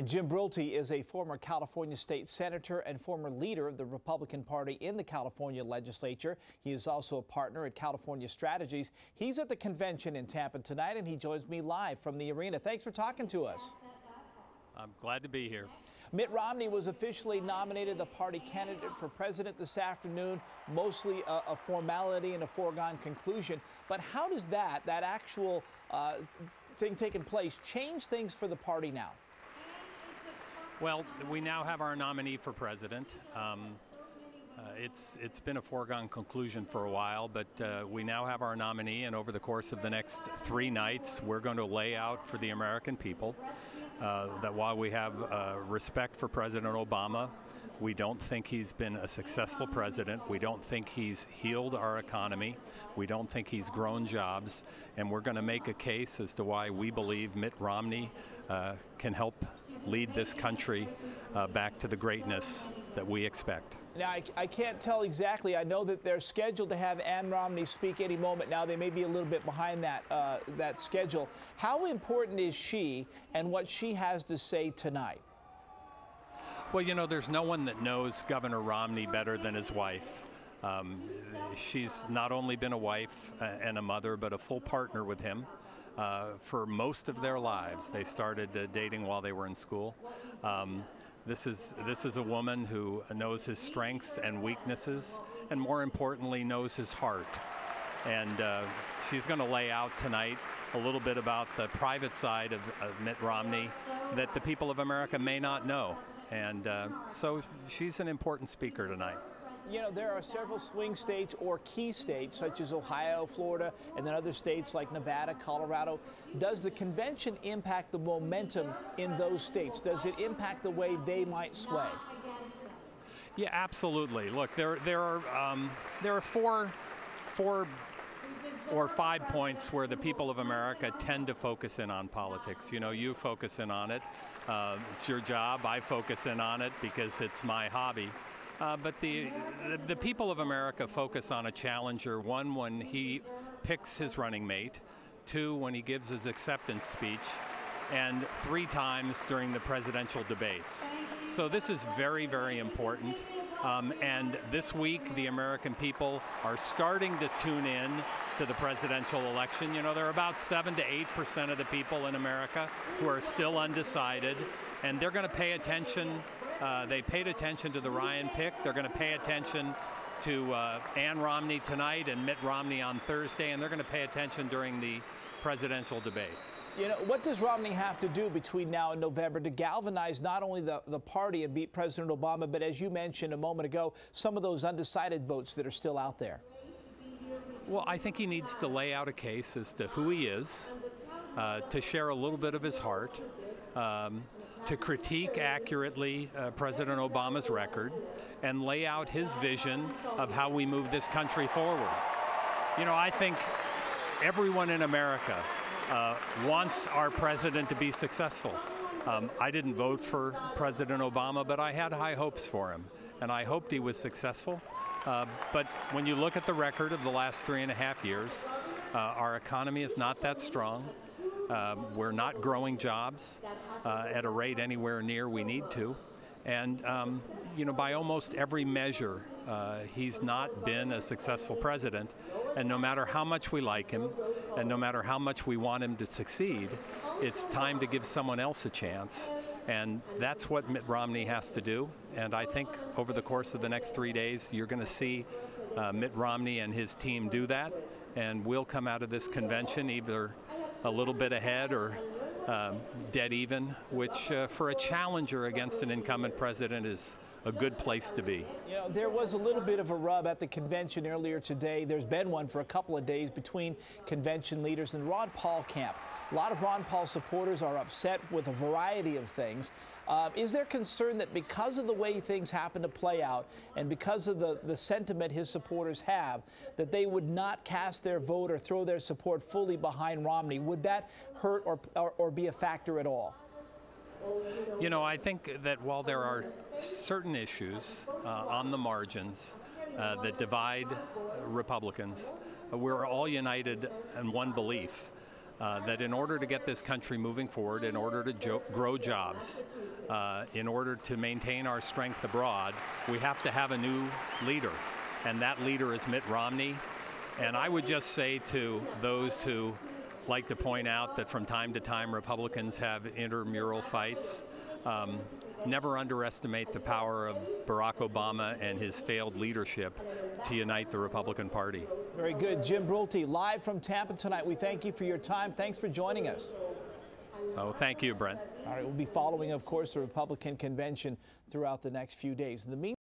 And Jim Brulte is a former California state senator and former leader of the Republican Party in the California legislature. He is also a partner at California Strategies. He's at the convention in Tampa tonight, and he joins me live from the arena. Thanks for talking to us. I'm glad to be here. Mitt Romney was officially nominated the party candidate for president this afternoon, mostly a formality and a foregone conclusion. But how does that actual thing taking place change things for the party now? Well, we now have our nominee for president. It's been a foregone conclusion for a while, but we now have our nominee, and over the course of the next 3 nights, we're going to lay out for the American people that while we have respect for President Obama, we don't think he's been a successful president. We don't think he's healed our economy. We don't think he's grown jobs. And we're going to make a case as to why we believe Mitt Romney can help lead this country back to the greatness that we expect. Now, I can't tell exactly. I know that they're scheduled to have Ann Romney speak any moment now. They may be a little bit behind that schedule. How important is she and what she has to say tonight? Well, you know, there's no one that knows Governor Romney better than his wife. She's not only been a wife and a mother, but a full partner with him for most of their lives. They started dating while they were in school. This is a woman who knows his strengths and weaknesses, and more importantly, knows his heart. And she's going to lay out tonight a little bit about the private side of Mitt Romney that the people of America may not know. And so she's an important speaker tonight. You know, there are several swing states or key states such as Ohio, Florida, and then other states like Nevada, Colorado. Does the convention impact the momentum in those states? Does it impact the way they might sway? Yeah, absolutely. Look, there are four or 5 points where the people of America tend to focus in on politics. You know, you focus in on it. It's your job. I focus in on it because it's my hobby. But the people of America focus on a challenger, one, when he picks his running mate, 2, when he gives his acceptance speech, and 3 times during the presidential debates. So this is very, very important. And this week, the American people are starting to tune in to the presidential election. You know, there are about 7 to 8% of the people in America who are still undecided, and they're going to pay attention. They paid attention to the Ryan pick. They're going to pay attention to Ann Romney tonight and Mitt Romney on Thursday, and they're going to pay attention during the presidential debates. You know, what does Romney have to do between now and November to galvanize not only the party and beat President Obama, but as you mentioned a moment ago, some of those undecided votes that are still out there? Well, I think he needs to lay out a case as to who he is, to share a little bit of his heart, to critique accurately President Obama's record, and lay out his vision of how we move this country forward. You know, I think everyone in America wants our president to be successful. I didn't vote for President Obama, but I had high hopes for him, and I hoped he was successful. But when you look at the record of the last 3.5 years, our economy is not that strong. We're not growing jobs at a rate anywhere near we need to. And, you know, by almost every measure, he's not been a successful president. And no matter how much we like him, and no matter how much we want him to succeed, it's time to give someone else a chance. And that's what Mitt Romney has to do. And I think over the course of the next 3 days, you're going to see Mitt Romney and his team do that. And we'll come out of this convention either a little bit ahead or dead even, which for a challenger against an incumbent president is a good place to be. You know, there was a little bit of a rub at the convention earlier today. There's been one for a couple of days between convention leaders and Ron Paul camp. A lot of Ron Paul supporters are upset with a variety of things. Is there concern that because of the way things happen to play out and because of the sentiment his supporters have, that they would not cast their vote or throw their support fully behind Romney? Would that hurt or be a factor at all? You know, I think that while there are certain issues on the margins that divide Republicans, we're all united in one belief, that in order to get this country moving forward, in order to grow jobs, in order to maintain our strength abroad, we have to have a new leader. And that leader is Mitt Romney. And I would just say to those who like to point out that from time to time Republicans have intramural fights, never underestimate the power of Barack Obama and his failed leadership to unite the Republican Party. Very good. Jim Brulte, live from Tampa tonight. We thank you for your time. Thanks for joining us. Oh, thank you, Brent. All right, we'll be following, of course, the Republican convention throughout the next few days. In the meantime,